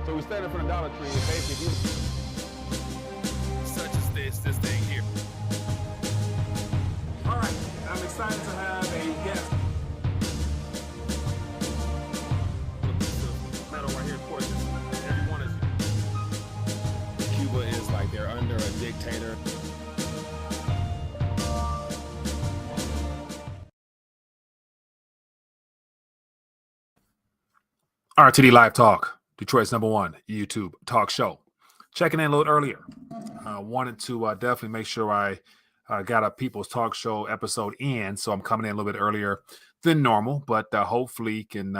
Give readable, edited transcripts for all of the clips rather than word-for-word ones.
So we stand in front of Dollar Tree and basically such as this thing here. All right, I'm excited to have a guest. A piece of metal right here, of course, every one is. Cuba is like they're under a dictator. RTD Live Talk, Detroit's #1 YouTube talk show. Checking in a little earlier. Wanted to definitely make sure I got a People's Talk Show episode in, so I'm coming in a little bit earlier than normal, but hopefully can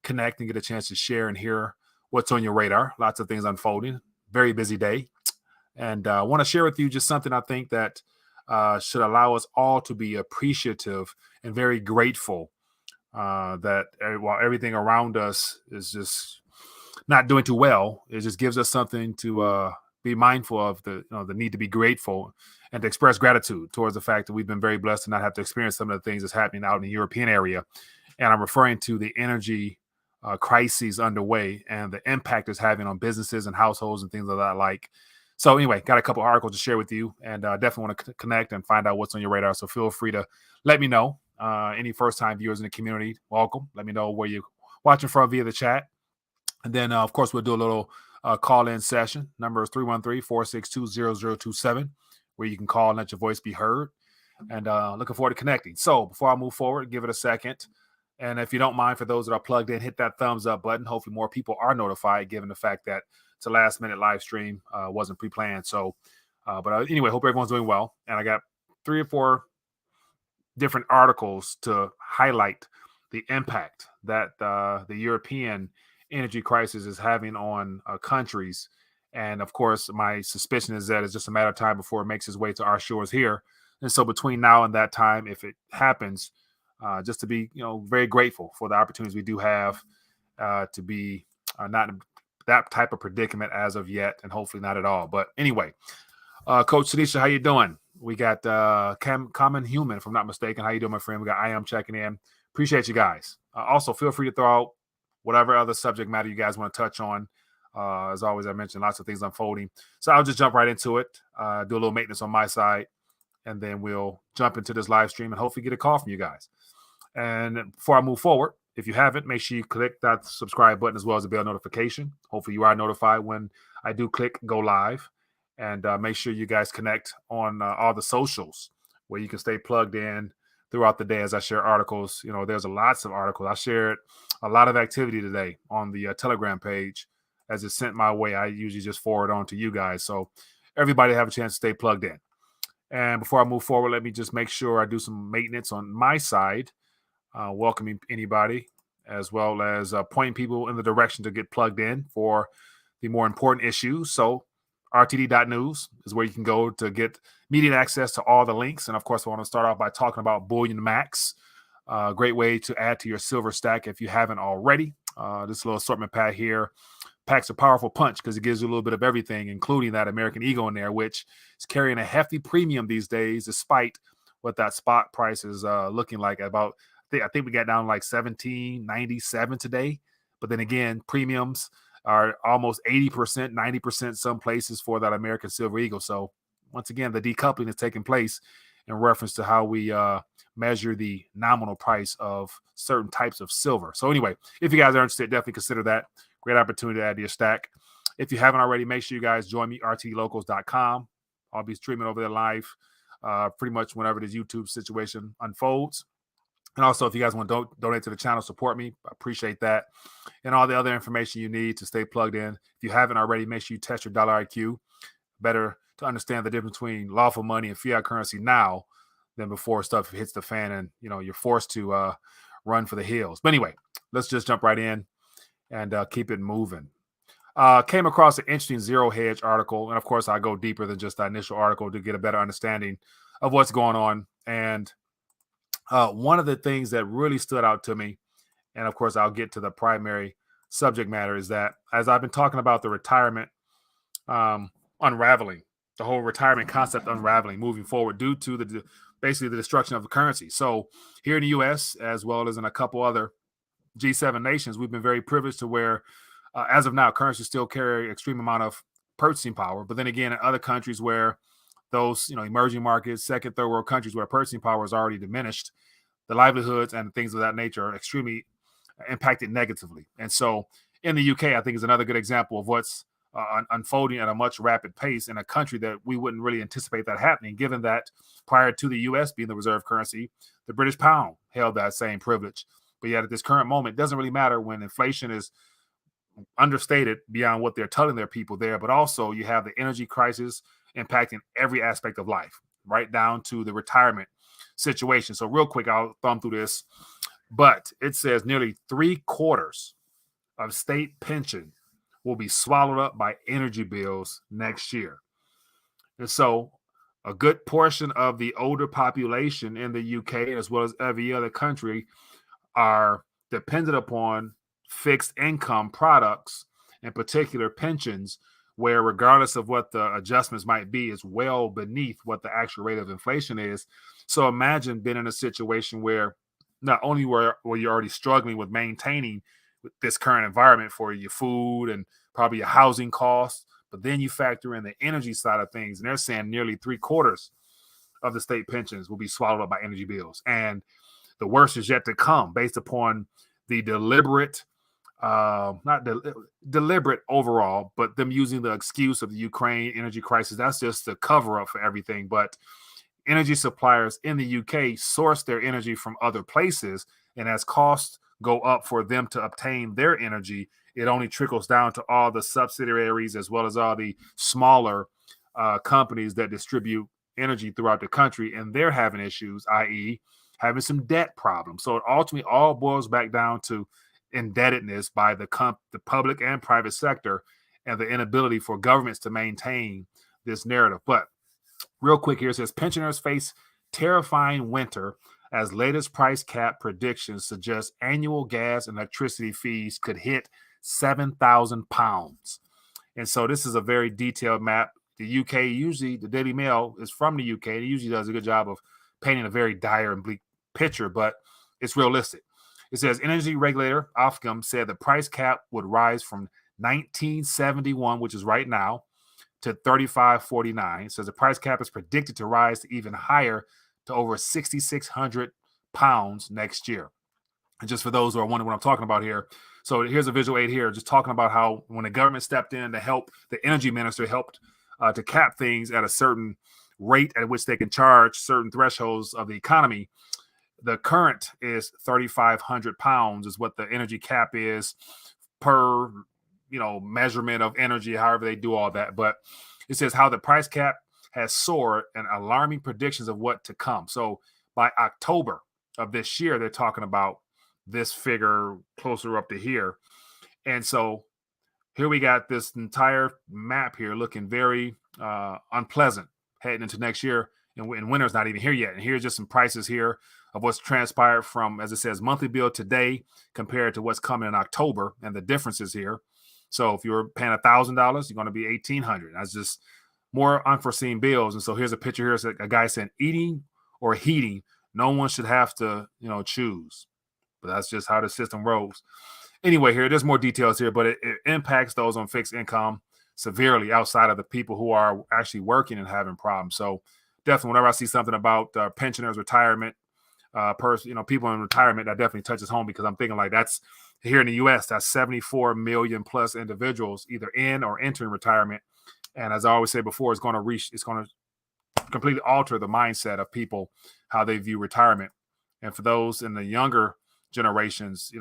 connect and get a chance to share and hear what's on your radar. Lots of things unfolding. Very busy day. And I want to share with you just something I think that should allow us all to be appreciative and very grateful that while everything around us is just not doing too well, it just gives us something to be mindful of, the need to be grateful and to express gratitude towards the fact that we've been very blessed to not have to experience some of the things that's happening out in the European area. And I'm referring to the energy crises underway and the impact it's having on businesses and households and things of that like. So anyway, got a couple articles to share with you, and definitely want to connect and find out what's on your radar. So feel free to let me know. Any first-time viewers in the community, welcome. Let me know where you're watching from via the chat. And then, of course, we'll do a little call-in session. Number is 313-462-0027, where you can call and let your voice be heard. And looking forward to connecting. So before I move forward, give it a second. And if you don't mind, for those that are plugged in, hit that thumbs up button. Hopefully more people are notified, given the fact that it's a last-minute live stream. Wasn't pre-planned. So, but anyway, hope everyone's doing well. And I got 3 or 4 different articles to highlight the impact that the European energy crisis is having on countries. And of course, my suspicion is that it's just a matter of time before it makes its way to our shores here. And so between now and that time, if it happens, just to be, very grateful for the opportunities we do have to be not in that type of predicament as of yet, and hopefully not at all. But anyway, Coach Tanisha, how you doing? We got Common Human, if I'm not mistaken. How you doing, my friend? We got I Am checking in. Appreciate you guys. Also, feel free to throw out whatever other subject matter you guys want to touch on. As always, I mentioned lots of things unfolding. So I'll just jump right into it, do a little maintenance on my side, and then we'll jump into this live stream and hopefully get a call from you guys. And before I move forward, if you haven't, make sure you click that subscribe button as well as the bell notification. Hopefully you are notified when I do click go live. And make sure you guys connect on all the socials where you can stay plugged in throughout the day as I share articles. There's lots of articles. I shared a lot of activity today on the Telegram page as it's sent my way. I usually just forward on to you guys. So everybody have a chance to stay plugged in. And before I move forward, let me just make sure I do some maintenance on my side, welcoming anybody, as well as pointing people in the direction to get plugged in for the more important issues. So RTD.news is where you can go to get immediate access to all the links. And of course, I want to start off by talking about Bullion Max. Great way to add to your silver stack if you haven't already. This little assortment pad here packs a powerful punch because it gives you a little bit of everything, including that American Eagle in there, which is carrying a hefty premium these days, despite what that spot price is looking like. I think we got down like $17.97 today. But then again, premiums are almost 80%, 90% some places for that American Silver Eagle. So once again, the decoupling is taking place in reference to how we measure the nominal price of certain types of silver. So anyway, if you guys are interested, definitely consider that. Great opportunity to add to your stack. If you haven't already, make sure you guys join me, rtlocals.com. I'll be streaming over there live pretty much whenever this YouTube situation unfolds. And also, if you guys want to donate to the channel, support me. I appreciate that. And all the other information you need to stay plugged in. If you haven't already, make sure you test your dollar IQ. Better to understand the difference between lawful money and fiat currency now than before stuff hits the fan and, you're forced to run for the hills. But anyway, let's just jump right in and keep it moving. Came across an interesting Zero Hedge article. And, of course, I go deeper than just the initial article to get a better understanding of what's going on. And one of the things that really stood out to me, and of course I'll get to the primary subject matter, is that as I've been talking about the retirement unraveling, the whole retirement concept unraveling moving forward due to basically the destruction of the currency. So here in the U.S., as well as in a couple other G7 nations, we've been very privileged to where as of now, currencies still carry extreme amount of purchasing power. But then again, in other countries where those, emerging markets, second, third world countries where purchasing power is already diminished, the livelihoods and things of that nature are extremely impacted negatively. And so in the UK, I think is another good example of what's unfolding at a much rapid pace in a country that we wouldn't really anticipate that happening, given that prior to the US being the reserve currency, the British pound held that same privilege. But yet at this current moment, it doesn't really matter when inflation is understated beyond what they're telling their people there, but also you have the energy crisis impacting every aspect of life, right down to the retirement situation. So real quick, I'll thumb through this, but it says nearly 3/4 of state pension will be swallowed up by energy bills next year. And so a good portion of the older population in the UK, as well as every other country, are dependent upon fixed income products, in particular pensions, where regardless of what the adjustments might be, is well beneath what the actual rate of inflation is. So imagine being in a situation where not only were you already struggling with maintaining this current environment for your food and probably your housing costs, but then you factor in the energy side of things, and they're saying nearly 3/4 of the state pensions will be swallowed up by energy bills. And the worst is yet to come based upon the deliberate, deliberate overall, but them using the excuse of the Ukraine energy crisis. That's just the cover up for everything. But energy suppliers in the UK source their energy from other places. And as costs go up for them to obtain their energy, it only trickles down to all the subsidiaries as well as all the smaller companies that distribute energy throughout the country. And they're having issues, i.e., having some debt problems. So it ultimately all boils back down to indebtedness by the public and private sector and the inability for governments to maintain this narrative. But real quick here, it says pensioners face terrifying winter as latest price cap predictions suggest annual gas and electricity fees could hit £7,000. And so this is a very detailed map. The UK, usually the Daily Mail is from the UK. It usually does a good job of painting a very dire and bleak picture, but it's realistic. It says energy regulator Ofcom said the price cap would rise from 1971, which is right now, to 35.49. It says the price cap is predicted to rise to even higher to over £6,600 next year. And just for those who are wondering what I'm talking about here, so here's a visual aid here, just talking about how when the government stepped in to help, the energy minister helped to cap things at a certain rate at which they can charge certain thresholds of the economy. The current is £3,500 is what the energy cap is per, measurement of energy, however they do all that. But it says how the price cap has soared and alarming predictions of what to come. So by October of this year, they're talking about this figure closer up to here. And so here we got this entire map here looking very unpleasant heading into next year. And winter's not even here yet. And here's just some prices here of what's transpired from, as it says, monthly bill today compared to what's coming in October and the differences here. So if you're paying $1,000, you're going to be $1,800. That's just more unforeseen bills. And so here's a picture here. It's a guy saying eating or heating. No one should have to, choose. But that's just how the system rolls. Anyway, here, there's more details here, but it impacts those on fixed income severely outside of the people who are actually working and having problems. So definitely whenever I see something about pensioners, retirement, people in retirement, that definitely touches home because I'm thinking like that's here in the U.S., that's 74 million plus individuals either in or entering retirement. And as I always say before, it's going to completely alter the mindset of people, how they view retirement. And for those in the younger generations,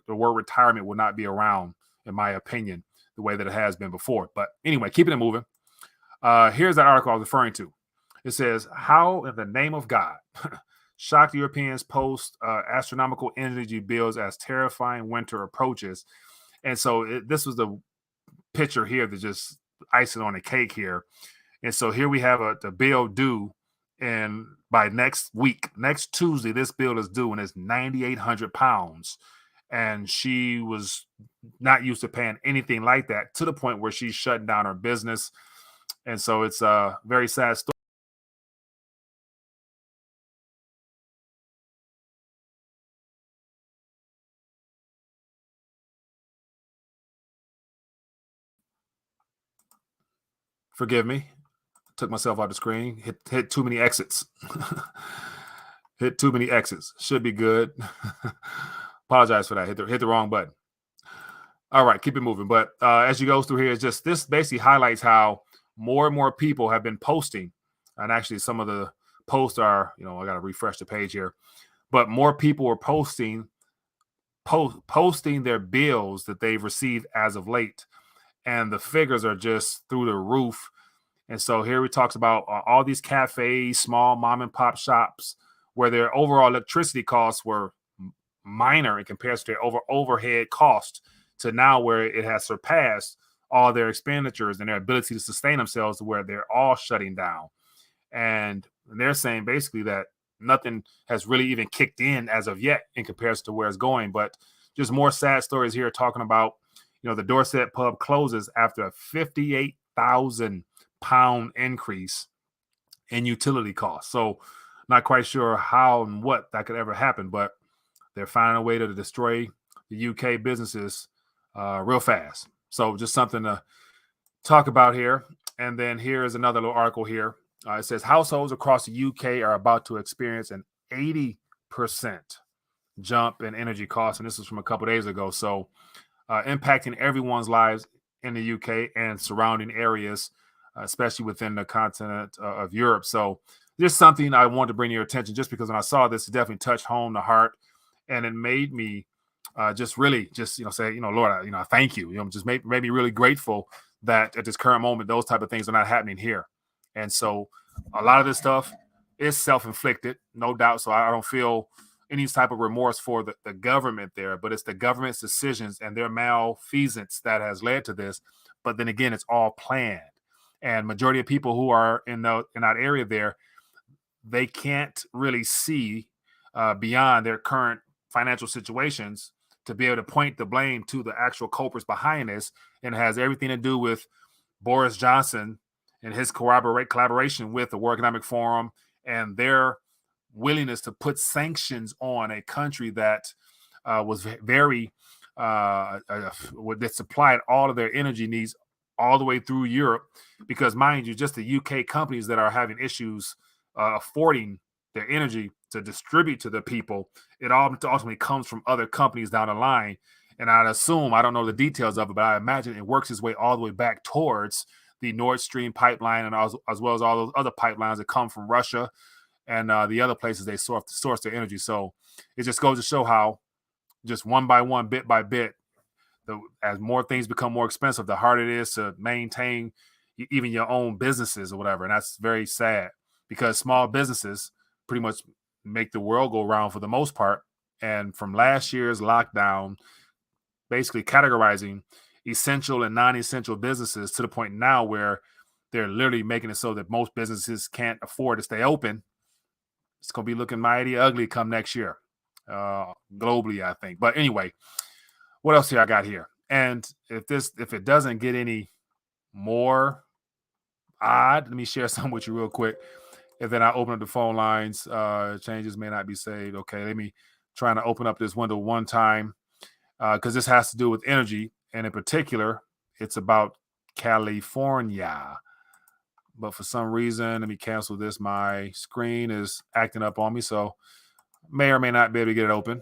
the word retirement will not be around, in my opinion, the way that it has been before. But anyway, keeping it moving. Here's that article I was referring to. It says, how in the name of God shocked Europeans post astronomical energy bills as terrifying winter approaches. And so this was the picture here that just icing on the cake here. And so here we have the bill due, and by next week, next Tuesday, this bill is due, and it's £9,800. And she was not used to paying anything like that, to the point where she's shutting down her business. And so it's a very sad story. Forgive me. Took myself out the screen. Hit too many exits. Hit too many exits. Should be good. Apologize for that. Hit the wrong button. All right, keep it moving. But as you go through here, it's just this basically highlights how more and more people have been posting. And actually, some of the posts are, I got to refresh the page here. But more people are posting their bills that they've received as of late. And the figures are just through the roof. And so here he talks about all these cafes, small mom and pop shops, where their overall electricity costs were minor in comparison to their overhead cost, to now where it has surpassed all their expenditures and their ability to sustain themselves, to where they're all shutting down. And they're saying basically that nothing has really even kicked in as of yet in comparison to where it's going. But just more sad stories here talking about, the Dorset pub closes after a 58,000 pound increase in utility costs. So not quite sure how and what that could ever happen, but they're finding a way to destroy the UK businesses real fast. So just something to talk about here. And then here is another little article here. It says households across the UK are about to experience an 80% jump in energy costs. And this is from a couple days ago. So impacting everyone's lives in the UK and surrounding areas, especially within the continent of Europe. So there's something I wanted to bring to your attention, just because when I saw this, it definitely touched home the heart. And it made me just say, Lord, I thank you. Just made me really grateful that at this current moment, those type of things are not happening here. And so a lot of this stuff is self-inflicted, no doubt. So I don't feel any type of remorse for the government there, but it's the government's decisions and their malfeasance that has led to this. But then again, it's all planned. And majority of people who are in that area there, they can't really see beyond their current financial situations to be able to point the blame to the actual culprits behind this. And it has everything to do with Boris Johnson and his collaboration with the World Economic Forum and their willingness to put sanctions on a country that was very that supplied all of their energy needs all the way through Europe. Because mind you, just the UK companies that are having issues affording their energy to distribute to the people, it all ultimately comes from other companies down the line. And I'd assume, I don't know the details of it, but I imagine it works its way all the way back towards the Nord Stream pipeline, and as well as all those other pipelines that come from Russia and the other places they source their energy. So it just goes to show how just one by one, bit by bit, as more things become more expensive, the harder it is to maintain even your own businesses or whatever. And that's very sad, because small businesses pretty much make the world go round for the most part. And from last year's lockdown, basically categorizing essential and non-essential businesses to the point now where they're literally making it so that most businesses can't afford to stay open. It's going to be looking mighty ugly come next year, globally, I think. But anyway, what else here I got here? And if it doesn't get any more odd, let me share something with you real quick. And then I open up the phone lines. Changes may not be saved. Okay, let me try to open up this window one time, because this has to do with energy. And in particular, it's about California. But for some reason, let me cancel this. My screen is acting up on me, so may or may not be able to get it open.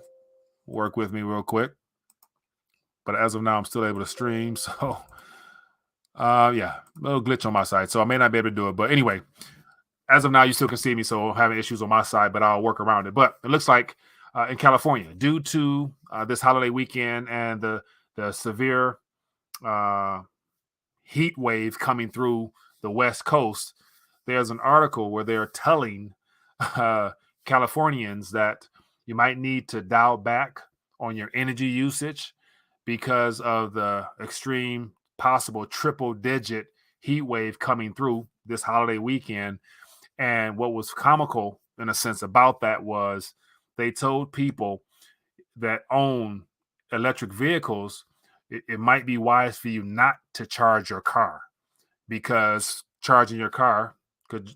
Work with me real quick. But as of now, I'm still able to stream. So, a little glitch on my side. So I may not be able to do it. But anyway, as of now, you still can see me. So I'm having issues on my side, but I'll work around it. But it looks like in California, due to this holiday weekend and the severe heat wave coming through the West Coast, there's an article where they're telling Californians that you might need to dial back on your energy usage because of the extreme possible triple-digit heat wave coming through this holiday weekend. And what was comical in a sense about that was they told people that own electric vehicles, it might be wise for you not to charge your car, because charging your car could,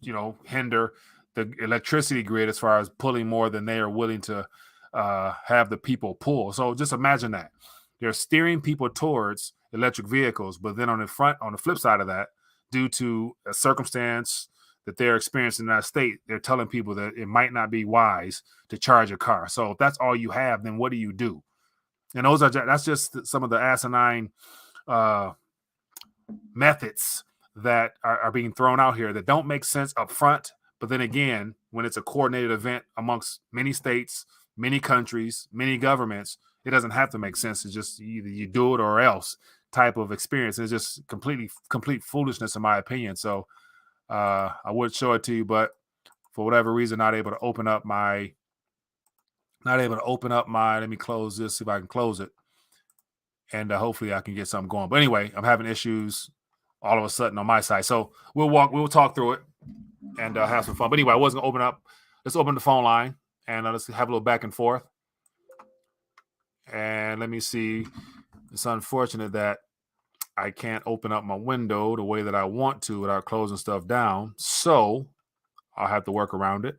hinder the electricity grid as far as pulling more than they are willing to have the people pull. So just imagine that. They're steering people towards electric vehicles, but then on the flip side of that, due to a circumstance that they're experiencing in that state, they're telling people that it might not be wise to charge a car. So if that's all you have, then what do you do? And that's just some of the asinine methods that are being thrown out here that don't make sense up front. But then again, when it's a coordinated event amongst many states, many countries, many governments, it doesn't have to make sense. It's just either you do it or else type of experience. It's just complete foolishness in my opinion. So I would show it to you, but for whatever reason, not able to open up my, let me close this, see if I can close it. And hopefully I can get something going. But anyway, I'm having issues all of a sudden on my side. So we'll talk through it and have some fun. But anyway, I wasn't going to open up. Let's open the phone line and let's have a little back and forth. And let me see. It's unfortunate that I can't open up my window the way that I want to without closing stuff down. So I'll have to work around it.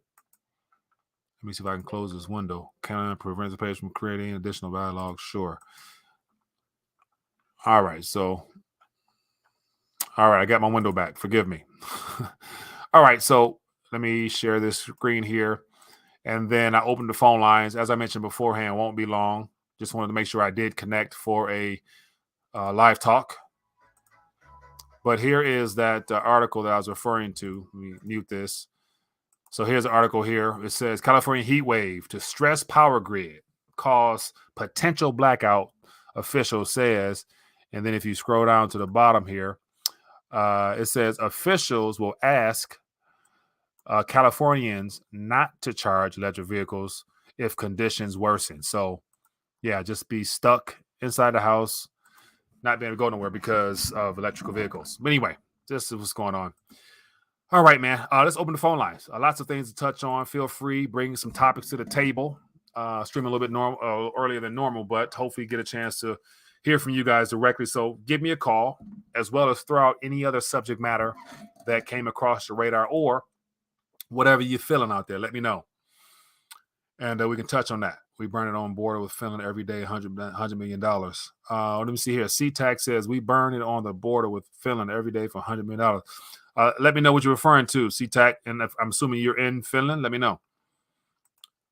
Let me see if I can close this window. Can I prevent the page from creating additional dialogue? Sure. All right. I got my window back. Forgive me. All right. So let me share this screen here. And then I opened the phone lines. As I mentioned beforehand, won't be long. Just wanted to make sure I did connect for a live talk. But here is that article that I was referring to. Let me mute this. So here's an article here. It says California heat wave to stress power grid cause potential blackout, official says. And then if you scroll down to the bottom here, it says officials will ask Californians not to charge electric vehicles if conditions worsen. So, yeah, just be stuck inside the house, not being able to go nowhere because of electrical vehicles. But anyway, this is what's going on. All right, man. Let's open the phone lines. Lots of things to touch on. Feel free, bring some topics to the table. Streaming a little bit earlier than normal, but hopefully get a chance to hear from you guys directly. So give me a call, as well as throw out any other subject matter that came across your radar or whatever you're feeling out there. Let me know. And we can touch on that. We burn it on border with Finland every day, $100 million. Let me see here. CTAC says we burn it on the border with Finland every day for $100 million. Let me know what you're referring to, CTAC. And if I'm assuming you're in Finland, let me know.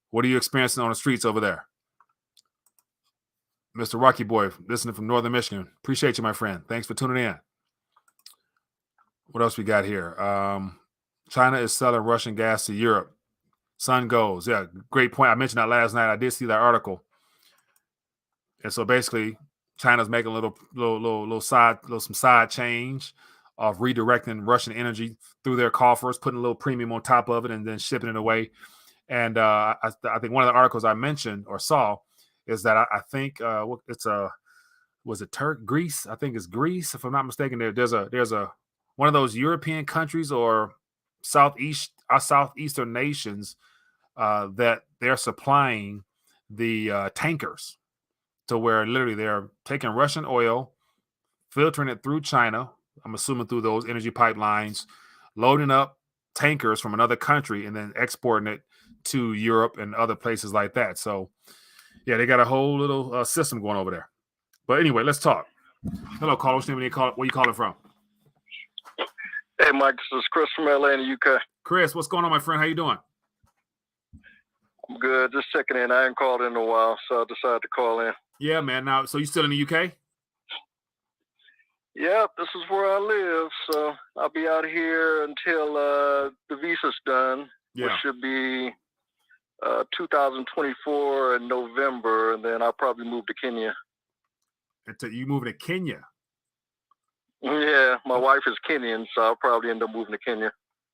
What are you experiencing on the streets over there? Mr. Rocky Boy, listening from Northern Michigan. Appreciate you, my friend. Thanks for tuning in. What else we got here? China is selling Russian gas to Europe. Sun goes. Yeah, great point. I mentioned that last night. I did see that article. And so basically, China's making some side change of redirecting Russian energy through their coffers, putting a little premium on top of it, and then shipping it away. And I think one of the articles I mentioned or saw is that I think was it Greece? I think it's Greece, if I'm not mistaken. There's a one of those European countries or southeastern nations that they're supplying the tankers to where literally they're taking Russian oil, filtering it through China, I'm assuming through those energy pipelines, loading up tankers from another country and then exporting it to Europe and other places like that. So, yeah, they got a whole little system going over there. But anyway, let's talk. Hello, caller. What's your name? Where you calling from? Hey, Mike. This is Chris from LA in the UK. Chris, what's going on, my friend? How you doing? I'm good. Just checking in. I ain't called in a while, so I decided to call in. Yeah, man. Now, so you still in the UK? Yeah, this is where I live. So I'll be out here until the visa's done, which should be 2024 in November, and then I'll probably move to Kenya. You moving to Kenya? Yeah, my wife is Kenyan, so I'll probably end up moving to Kenya.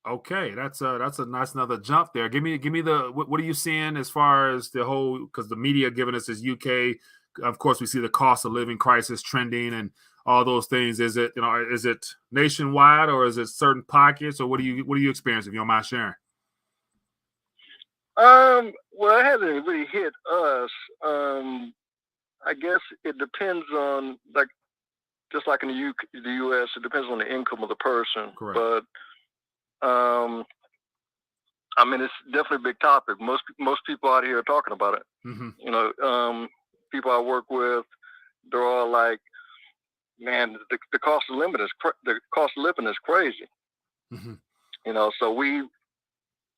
Okay, that's a nice another jump there. Give me the what are you seeing as far as the whole, because the media giving us is UK. Of course, we see the cost of living crisis trending and all those things. Is it nationwide or is it certain pockets, or what do you experience, if you don't mind sharing? Well, it hasn't really hit us. I guess it depends on, like, just like in the U.S., it depends on the income of the person. Correct. But I mean, it's definitely a big topic. Most people out here are talking about it. Mm-hmm. You know, people I work with, they're all like, man, the cost of living is crazy. Mm-hmm. You know, so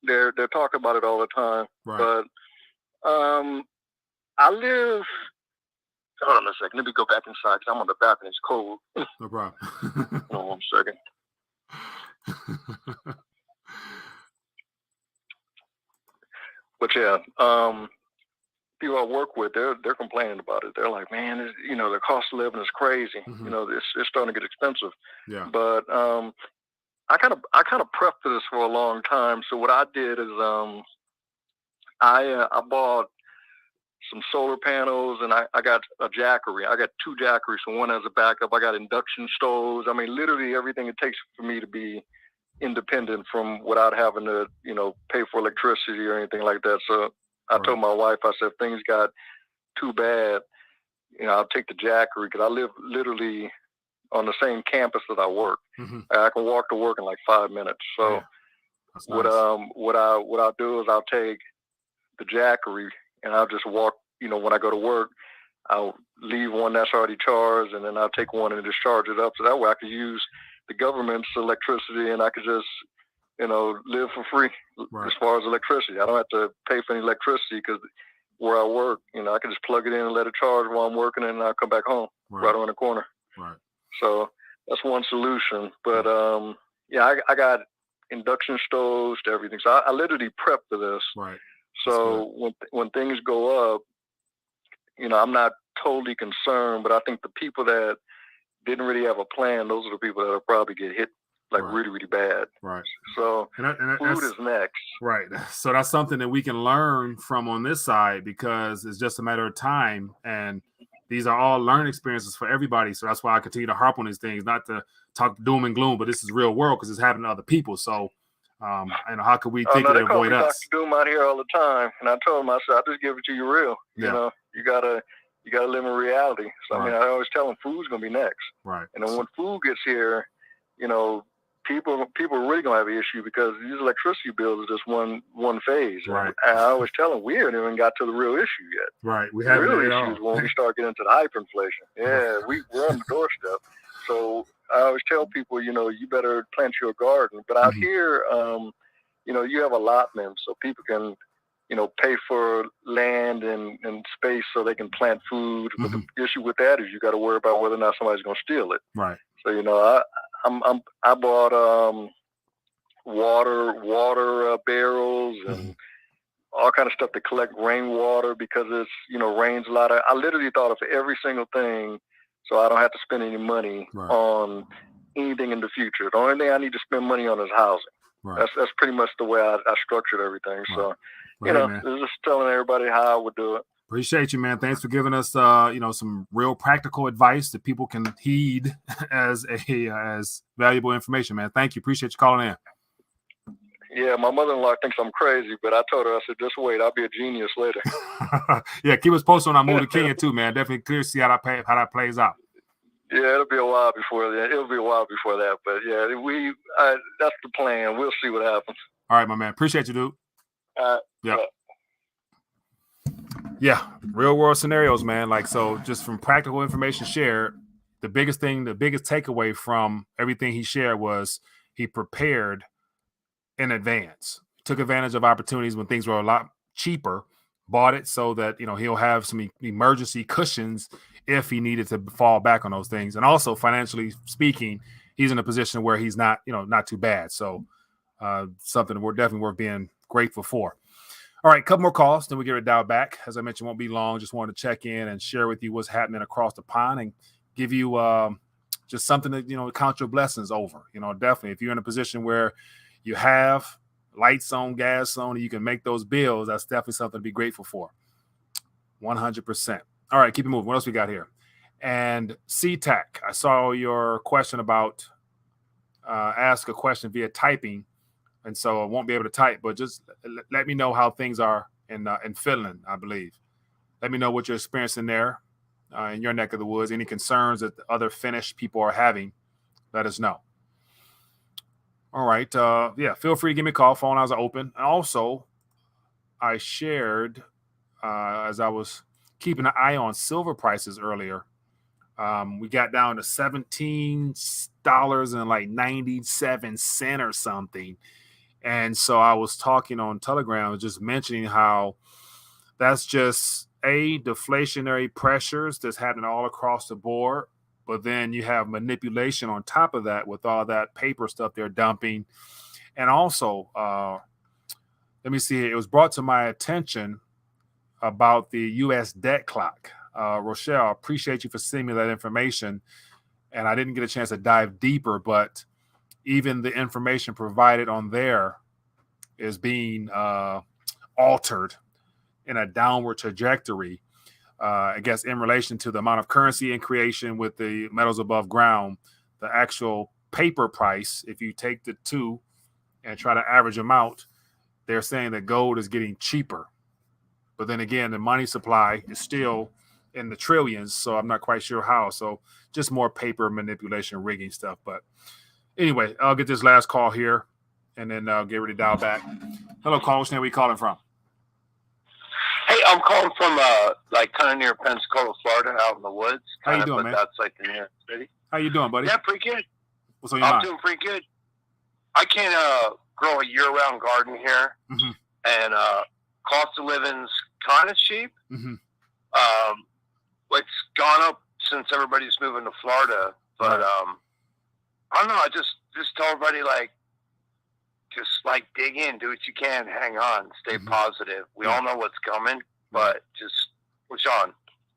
they're talking about it all the time. Right. But I live. Hold on a second. Let me go back inside because I'm on the balcony. It's cold. No problem. Hold on 1 second. But yeah, people I work with, they're complaining about it. They're like, man, the cost of living is crazy. Mm-hmm. You know, it's starting to get expensive. Yeah. But I kind of prepped for this for a long time. So what I did is I bought some solar panels, and I got a jackery. I got 2 jackeries, so one as a backup. I got induction stoves. I mean, literally everything it takes for me to be independent from without having to, pay for electricity or anything like that. So I told my wife, I said, if things got too bad, I'll take the jackery because I live literally on the same campus that I work. Mm-hmm. I can walk to work in like 5 minutes. So yeah. That's nice. what I'll do is I'll take the jackery and I'll just walk, when I go to work, I'll leave one that's already charged and then I'll take one and just charge it up. So that way I can use the government's electricity and I could just, live for free as far as electricity. I don't have to pay for any electricity because where I work, I can just plug it in and let it charge while I'm working and then I'll come back home right around the corner. Right. So that's one solution. But I got induction stoves to everything. So I literally prep for this. Right. So when things go up, I'm not totally concerned, but I think the people that didn't really have a plan, those are the people that'll probably get hit really, really bad. Right. So food is next. Right. So that's something that we can learn from on this side because it's just a matter of time. And these are all learning experiences for everybody. So that's why I continue to harp on these things, not to talk doom and gloom, but this is real world because it's happening to other people. So, how could we think to avoid us? Dr. Doom out here all the time. And I told him, I said, I just give it to you real. Yeah. You gotta live in reality. So I mean, I always tell them food's gonna be next. Right. And then when food gets here, people are really gonna have an issue because these electricity bills are just one phase. Right. And I always tell them we haven't even got to the real issue yet. Right. We the haven't real at issues all. when we start getting into the hyperinflation. Yeah, we're on the doorstep. So I always tell people, you better plant your garden. But out here, you have allotments so people can, pay for land and space so they can plant food. But the issue with that is you got to worry about whether or not somebody's going to steal it. Right. So, I bought water barrels and all kind of stuff to collect rainwater because it's, rains a lot. I literally thought of every single thing so I don't have to spend any money on anything in the future. The only thing I need to spend money on is housing. Right. That's pretty much the way I structured everything. Right. So, just telling everybody how I would do it. Appreciate you, man. Thanks for giving us, some real practical advice that people can heed as valuable information, man. Thank you. Appreciate you calling in. Yeah, my mother-in-law thinks I'm crazy, but I told her, I said, just wait. I'll be a genius later. Yeah, keep us posted when I move to Kenya too, man. Definitely curious to see how that plays out. Yeah, it'll be a while before that. But yeah, that's the plan. We'll see what happens. All right, my man. Appreciate you, dude. Yeah. Yeah, real world scenarios, man. So just from practical information shared, the biggest takeaway from everything he shared was he prepared in advance, took advantage of opportunities when things were a lot cheaper, bought it so that, he'll have some emergency cushions if he needed to fall back on those things. And also financially speaking, he's in a position where he's not, not too bad. So something we're definitely worth being grateful for. All right, a couple more calls, then we get it dialed back. As I mentioned, won't be long. Just wanted to check in and share with you what's happening across the pond and give you just something to, count your blessings over. Definitely, if you're in a position where you have lights on, gas on, and you can make those bills, that's definitely something to be grateful for. 100%. All right, keep it moving. What else we got here? And CTAC, I saw your question about ask a question via typing. And so I won't be able to type, but just let me know how things are in Finland, I believe. Let me know what you're experiencing there in your neck of the woods. Any concerns that the other Finnish people are having, let us know. All right. Feel free to give me a call. Phone lines are open. And also, I shared, as I was keeping an eye on silver prices earlier, We got down to $17.97 or something. And so I was talking on Telegram, just mentioning how that's just deflationary pressures that's happening all across the board. But then you have manipulation on top of that with all that paper stuff they're dumping. And also, let me see, it was brought to my attention about the U.S. debt clock. Rochelle, I appreciate you for sending me that information. And I didn't get a chance to dive deeper, but even the information provided on there is being altered in a downward trajectory, I guess, in relation to the amount of currency in creation with the metals above ground. The actual paper price, if you take the two and try to average them out, they're saying that gold is getting cheaper. But then again, the money supply is still in the trillions, so I'm not quite sure how. So just more paper manipulation, rigging stuff. But anyway, I'll get this last call here, and then I'll get ready to dial back. Hello, call. Which name are you calling from? Hey, I'm calling from like kind of near Pensacola, Florida, out in the woods. How you doing, but man? That's like the nearest city. How you doing, buddy? Yeah, pretty good. What's on your I'm mind? doing pretty good. I can grow a year-round garden here, and cost of living's kind of cheap. It's gone up since everybody's moving to Florida, but I don't know. I just tell everybody just dig in, do what you can, hang on, stay positive. We all know what's coming, but just push on.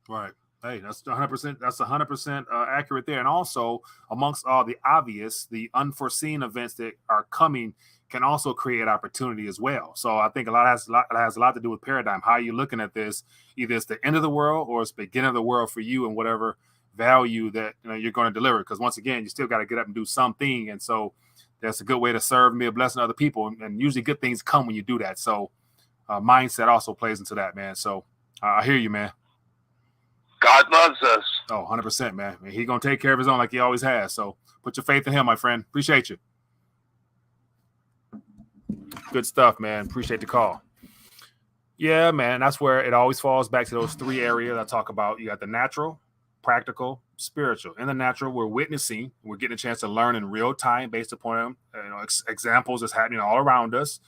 Right. Hey, that's 100%. That's 100% accurate there. And also, amongst all the obvious, the unforeseen events that are coming can also create opportunity as well. So I think has a lot to do with paradigm. How are you looking at this? Either it's the end of the world or it's the beginning of the world for you, and whatever value that you're going to deliver. Because once again, you still got to get up and do something. And so that's a good way to serve and be a blessing to other people. And usually good things come when you do that. So mindset also plays into that, man. So I hear you, man. God loves us. Oh, 100%, man. He's going to take care of his own like he always has. So put your faith in him, my friend. Appreciate you. Good stuff, man. Appreciate the call. Yeah, man. That's where it always falls back to those three areas I talk about. You got the natural, practical, spiritual. In the natural, we're witnessing. We're getting a chance to learn in real time based upon examples that's happening all around us.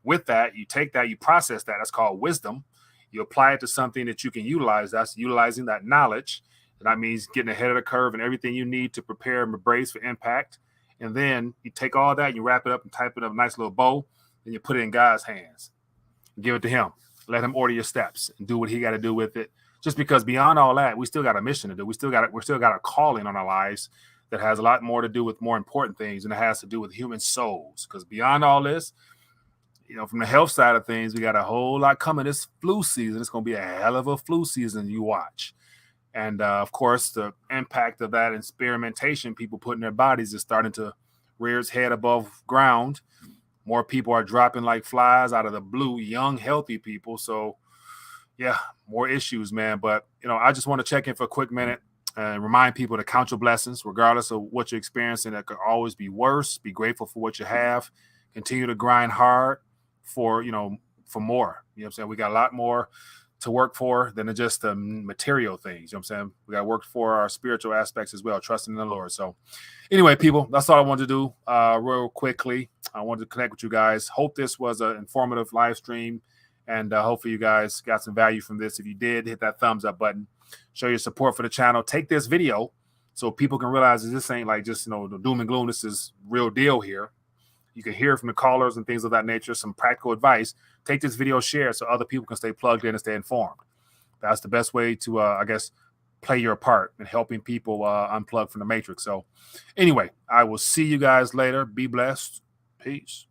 With that, you take that, you process that. That's called wisdom. You apply it to something that you can utilize. That's utilizing that knowledge. And that means getting ahead of the curve and everything you need to prepare and brace for impact. And then you take all that and you wrap it up and type it up a nice little bow, and you put it in God's hands. Give it to him. Let him order your steps and do what he got to do with it. Just because beyond all that, we still got a mission to do. We're still got a calling on our lives that has a lot more to do with more important things, and it has to do with human souls. Because beyond all this, from the health side of things, we got a whole lot coming this flu season. It's going to be a hell of a flu season you watch. And, of course, the impact of that experimentation people put in their bodies is starting to rear its head above ground. More people are dropping like flies out of the blue, young, healthy people. So, yeah, more issues, man. But, I just want to check in for a quick minute and remind people to count your blessings, regardless of what you're experiencing. That could always be worse. Be grateful for what you have. Continue to grind hard for more. You know what I'm saying? We got a lot more to work for than just the material things. You know what I'm saying? We got to work for our spiritual aspects as well, trusting in the Lord. So anyway, people, that's all I wanted to do real quickly. I wanted to connect with you guys. Hope this was an informative live stream, and hopefully you guys got some value from this. If you did, hit that thumbs up button. Show your support for the channel. Take this video so people can realize that this ain't like just, the doom and gloom. This is real deal here. You can hear from the callers and things of that nature, some practical advice. Take this video, share it so other people can stay plugged in and stay informed. That's the best way to, play your part in helping people unplug from the matrix. So anyway, I will see you guys later. Be blessed. Peace.